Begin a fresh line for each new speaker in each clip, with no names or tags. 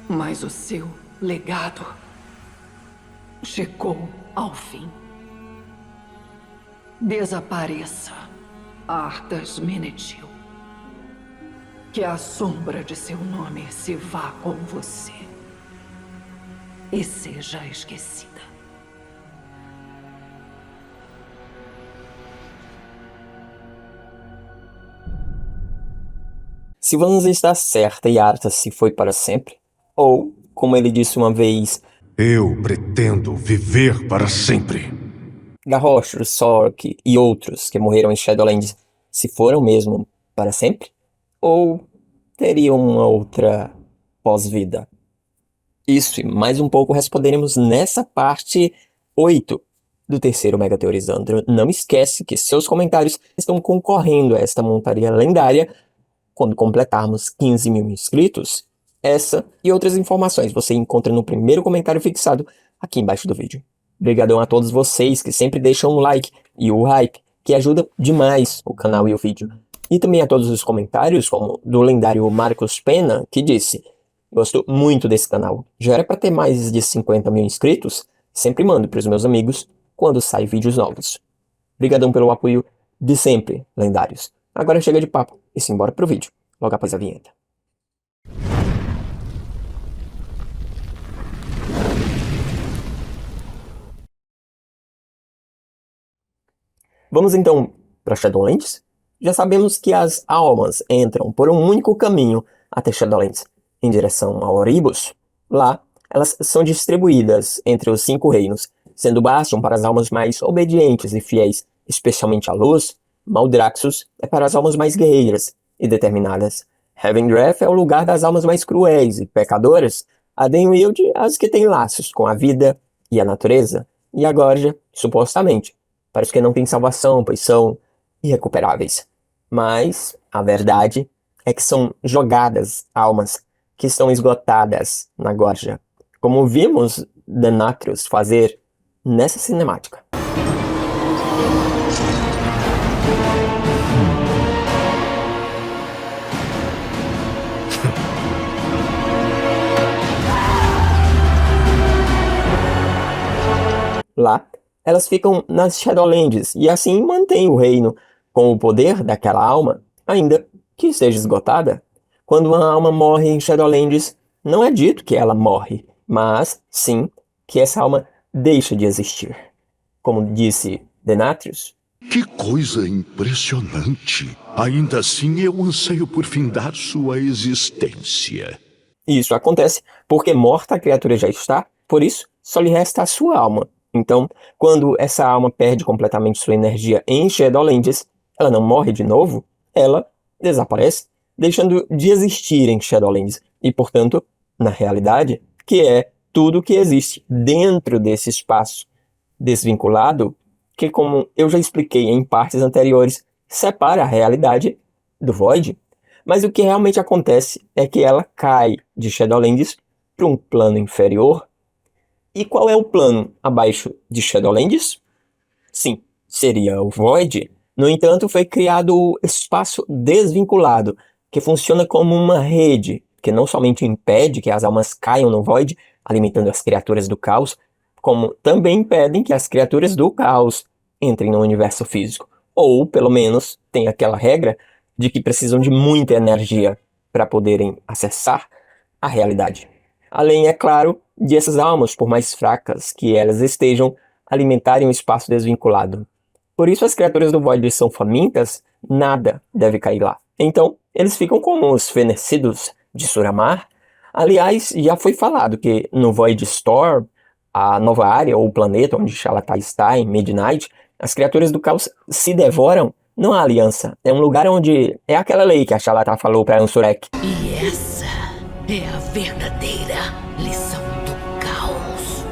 Mas o seu legado chegou ao fim. Desapareça, Arthas Menethil. Que a sombra de seu nome se vá com você e seja esquecida.
Sylvanas está certa e Arthas se foi para sempre? Ou, como ele disse uma vez,
eu pretendo viver para sempre.
Garrosh, Sork e outros que morreram em Shadowlands se foram mesmo para sempre? Ou teriam uma outra pós-vida? Isso e mais um pouco responderemos nessa parte 8 do terceiro Mega Teorizando. Não esquece que seus comentários estão concorrendo a esta montaria lendária quando completarmos 15 mil inscritos. Essa e outras informações você encontra no primeiro comentário fixado aqui embaixo do vídeo. Obrigadão a todos vocês que sempre deixam um like e o hype, que ajuda demais o canal e o vídeo. E também a todos os comentários, como do lendário Marcos Pena, que disse: gosto muito desse canal, já era para ter mais de 50 mil inscritos, sempre mando para os meus amigos quando saem vídeos novos. Obrigadão pelo apoio de sempre, lendários. Agora chega de papo e simbora pro vídeo, logo após a vinheta. Vamos então para Shadowlands? Já sabemos que as almas entram por um único caminho até Shadowlands, em direção a Oribos. Lá, elas são distribuídas entre os 5 reinos, sendo Bastion para as almas mais obedientes e fiéis, especialmente a luz. Maldraxxus é para as almas mais guerreiras e determinadas. Revendreth é o lugar das almas mais cruéis e pecadoras. Ardenweald, as que têm laços com a vida e a natureza. E a Gorja, supostamente, para os que não têm salvação, pois são irrecuperáveis. Mas a verdade é que são jogadas almas que estão esgotadas na Gorja, como vimos Denatrius fazer nessa cinemática. Lá, elas ficam nas Shadowlands e assim mantêm o reino com o poder daquela alma, ainda que esteja esgotada. Quando uma alma morre em Shadowlands, não é dito que ela morre, mas sim que essa alma deixa de existir. Como disse Denatrius:
que coisa impressionante! Ainda assim eu anseio por findar sua existência.
Isso acontece porque morta a criatura já está, por isso só lhe resta a sua alma. Então, quando essa alma perde completamente sua energia em Shadowlands, ela não morre de novo, ela desaparece, deixando de existir em Shadowlands. E, portanto, na realidade, que é tudo que existe dentro desse espaço desvinculado, que, como eu já expliquei em partes anteriores, separa a realidade do Void. Mas o que realmente acontece é que ela cai de Shadowlands para um plano inferior. E qual é o plano abaixo de Shadowlands? Sim, seria o Void. No entanto, foi criado o espaço desvinculado, que funciona como uma rede, que não somente impede que as almas caiam no Void, alimentando as criaturas do caos, como também impedem que as criaturas do caos entrem no universo físico. Ou, pelo menos, tem aquela regra de que precisam de muita energia para poderem acessar a realidade. Além, é claro, de essas almas, por mais fracas que elas estejam, alimentarem o espaço desvinculado. Por isso as criaturas do Void são famintas, nada deve cair lá. Então, eles ficam como os fenecidos de Suramar. Aliás, já foi falado que no Void Storm, a nova área ou planeta onde Xal'ataar está, em Midnight, as criaturas do caos se devoram. Não há aliança, é um lugar onde é aquela lei que a Xal'ataar falou para Ansurek.
E essa é a verdadeira lição do caos.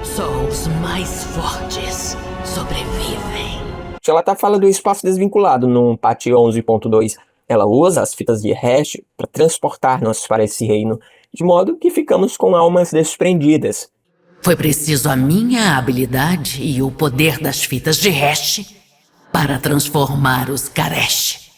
Só os mais fortes sobrevivem.
Xal'ataar fala do espaço desvinculado no patch 11.2. Ela usa as fitas de hash para transportar-nos para esse reino, de modo que ficamos com almas desprendidas.
Foi preciso a minha habilidade e o poder das fitas de hash para transformar os Karesh.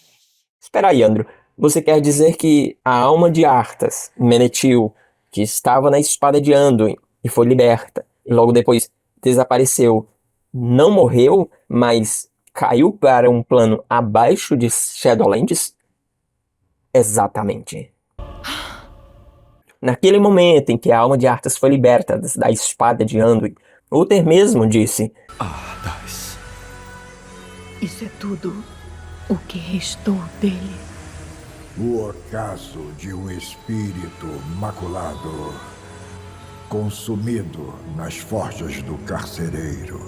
Espera aí, Andrew. Você quer dizer que a alma de Arthas, Menethil, que estava na espada de Anduin e foi liberta, e logo depois desapareceu, não morreu, mas caiu para um plano abaixo de Shadowlands? Exatamente. Naquele momento em que a alma de Arthas foi liberta da espada de Anduin, Uther mesmo disse:
Arthas.
Isso é tudo o que restou dele.
O ocaso de um espírito maculado, consumido nas forjas do carcereiro.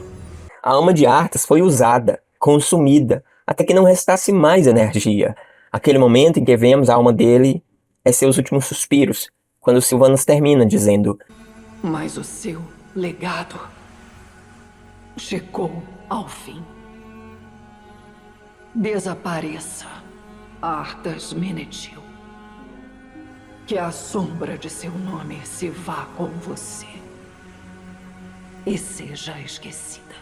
A alma de Arthas foi usada, consumida, até que não restasse mais energia. Aquele momento em que vemos a alma dele é seus últimos suspiros, quando Sylvanas termina dizendo:
Mas o seu legado chegou ao fim. Desapareça, Arthas Menethil. Que a sombra de seu nome se vá com você e seja esquecida.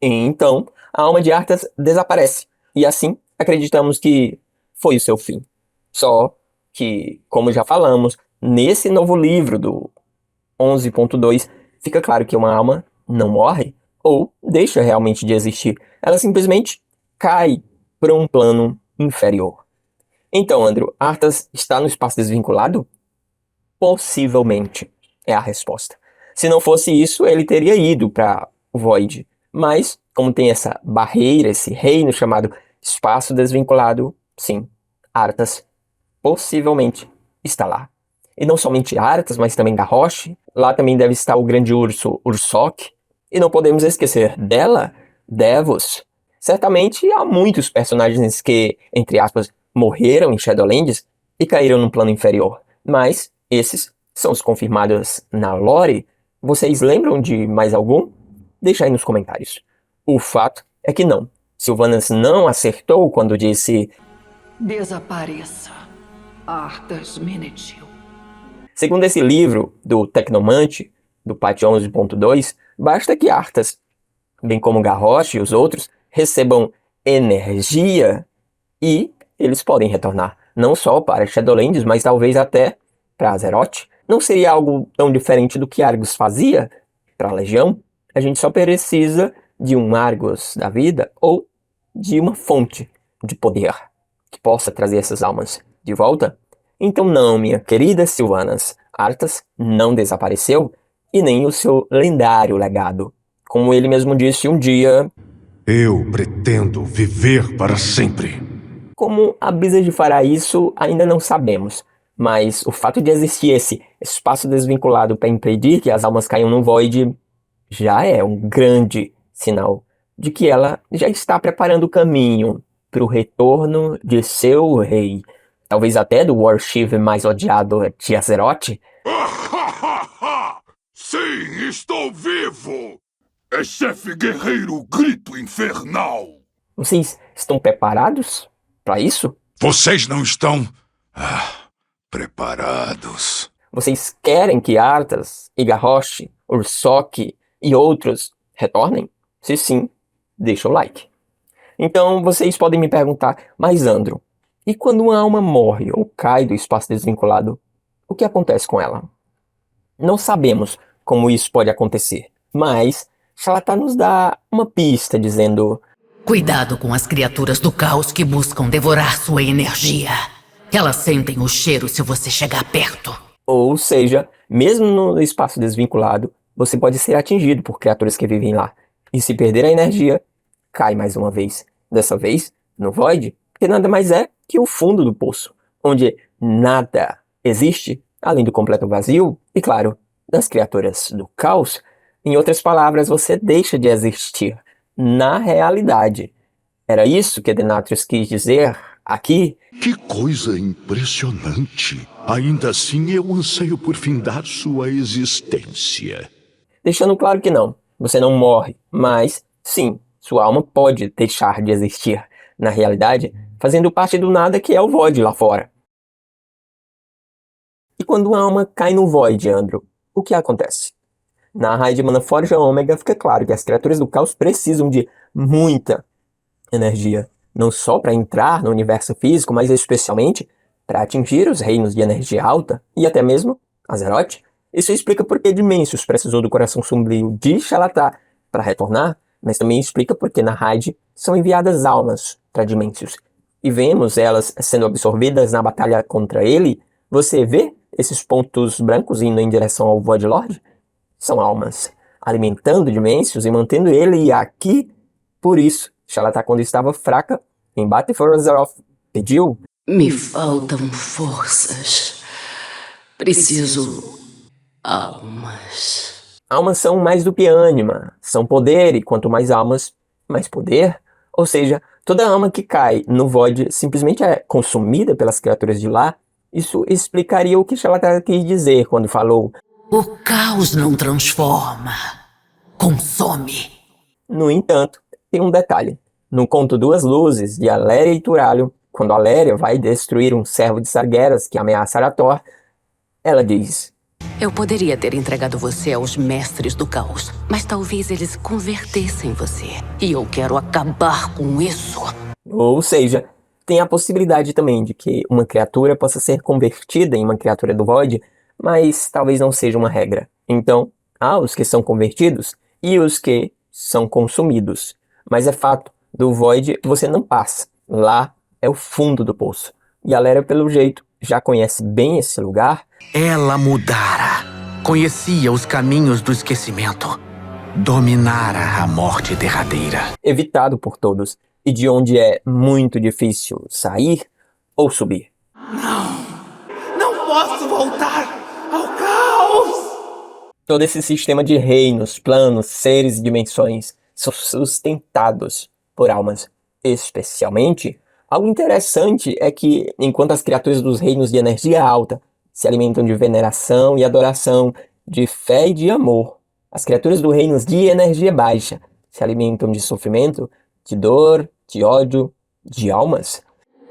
E então, a alma de Arthas desaparece, e assim acreditamos que foi o seu fim. Só que, como já falamos, nesse novo livro do 11.2, fica claro que uma alma não morre ou deixa realmente de existir. Ela simplesmente cai para um plano inferior. Então, Andrew, Arthas está no espaço desvinculado? Possivelmente, é a resposta. Se não fosse isso, ele teria ido para o Void. Mas, como tem essa barreira, esse reino chamado espaço desvinculado, sim, Arthas possivelmente está lá. E não somente Arthas, mas também Garrosh. Lá também deve estar o grande urso Ursok. E não podemos esquecer dela, Devos. Certamente há muitos personagens que, entre aspas, morreram em Shadowlands e caíram num plano inferior. Mas esses são os confirmados na lore. Vocês lembram de mais algum? Deixa aí nos comentários. O fato é que não. Sylvanas não acertou quando disse:
Desapareça, Arthas Menethil.
Segundo esse livro do Tecnomante, do patch 11.2, basta que Arthas, bem como Garrosh e os outros, recebam energia e eles podem retornar. Não só para Shadowlands, mas talvez até para Azeroth. Não seria algo tão diferente do que Argus fazia para a Legião? A gente só precisa de um Argus da vida ou de uma fonte de poder que possa trazer essas almas de volta. Então não, minha querida Sylvanas, Arthas não desapareceu e nem o seu lendário legado. Como ele mesmo disse um dia:
Eu pretendo viver para sempre.
Como a Blizzard fará isso, ainda não sabemos. Mas o fato de existir esse espaço desvinculado para impedir que as almas caiam no Void já é um grande sinal de que ela já está preparando o caminho para o retorno de seu rei. Talvez até do Warchief mais odiado de Azeroth.
Sim, estou vivo! É chefe guerreiro grito infernal!
Vocês estão preparados para isso?
Vocês não estão preparados.
Vocês querem que Arthas e Garrosh, Ursok e outros retornem? Se sim, deixa o like. Então vocês podem me perguntar: mas Andrew, e quando uma alma morre ou cai do espaço desvinculado, o que acontece com ela? Não sabemos como isso pode acontecer, mas Xal'ataar nos dá uma pista dizendo:
Cuidado com as criaturas do caos que buscam devorar sua energia. Elas sentem o cheiro se você chegar perto.
Ou seja, mesmo no espaço desvinculado, você pode ser atingido por criaturas que vivem lá. E se perder a energia, cai mais uma vez. Dessa vez, no Void, que nada mais é que o fundo do poço, onde nada existe, além do completo vazio, e claro, das criaturas do caos. Em outras palavras, você deixa de existir na realidade. Era isso que Denatrius quis dizer aqui?
Que coisa impressionante! Ainda assim, eu anseio por findar sua existência.
Deixando claro que não, você não morre, mas sim, sua alma pode deixar de existir na realidade, fazendo parte do nada que é o Void lá fora. E quando uma alma cai no Void, Andrew, o que acontece? Na raid Mana Forja Ômega fica claro que as criaturas do caos precisam de muita energia, não só para entrar no universo físico, mas especialmente para atingir os reinos de energia alta e até mesmo Azeroth. Isso explica por que Dimensius precisou do coração sombrio de Xal'ataar para retornar, mas também explica por que na raid são enviadas almas para Dimensius. E vemos elas sendo absorvidas na batalha contra ele. Você vê esses pontos brancos indo em direção ao Void Lord? São almas alimentando Dimensius e mantendo ele aqui. Por isso, Xal'ataar, quando estava fraca em Battle for Azeroth, pediu:
Me faltam forças. Preciso almas.
Almas são mais do que ânima, são poder, e quanto mais almas, mais poder. Ou seja, toda alma que cai no Void simplesmente é consumida pelas criaturas de lá. Isso explicaria o que Xal'ataar quis dizer quando falou:
O caos não transforma, consome.
No entanto, tem um detalhe. No conto Duas Luzes, de Aléria e Turalio, quando Aléria vai destruir um servo de Sargeras que ameaça Arathor, ela diz:
Eu poderia ter entregado você aos mestres do caos, mas talvez eles convertessem você. E eu quero acabar com isso.
Ou seja, tem a possibilidade também de que uma criatura possa ser convertida em uma criatura do Void, mas talvez não seja uma regra. Então, há os que são convertidos e os que são consumidos. Mas é fato, do Void você não passa. Lá é o fundo do poço. E a Aléria, pelo jeito, já conhece bem esse lugar.
Ela mudara. Conhecia os caminhos do esquecimento. Dominara a morte derradeira.
Evitado por todos. E de onde é muito difícil sair ou subir.
Não posso voltar ao caos!
Todo esse sistema de reinos, planos, seres e dimensões são sustentados por almas. Especialmente, algo interessante é que, enquanto as criaturas dos reinos de energia alta se alimentam de veneração e adoração, de fé e de amor, as criaturas dos reinos de energia baixa se alimentam de sofrimento, de dor, de ódio, de almas.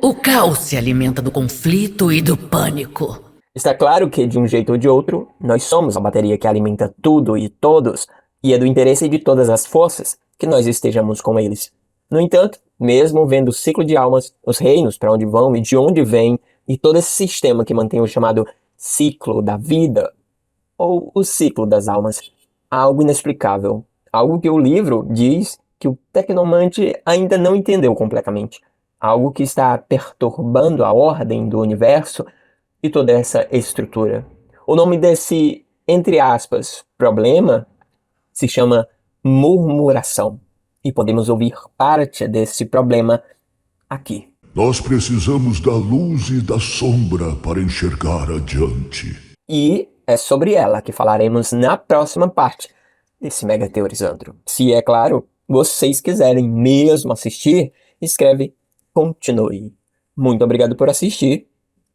O caos se alimenta do conflito e do pânico.
Está claro que, de um jeito ou de outro, nós somos a bateria que alimenta tudo e todos, e é do interesse de todas as forças que nós estejamos com eles. No entanto, mesmo vendo o ciclo de almas, os reinos para onde vão e de onde vêm, e todo esse sistema que mantém o chamado ciclo da vida, ou o ciclo das almas, há algo inexplicável, algo que o livro diz que o Tecnomante ainda não entendeu completamente, algo que está perturbando a ordem do universo e toda essa estrutura. O nome desse, entre aspas, problema se chama murmuração. E podemos ouvir parte desse problema aqui.
Nós precisamos da luz e da sombra para enxergar adiante.
E é sobre ela que falaremos na próxima parte desse Mega Teorizandro. Se, é claro, vocês quiserem mesmo assistir, escreve continue. Muito obrigado por assistir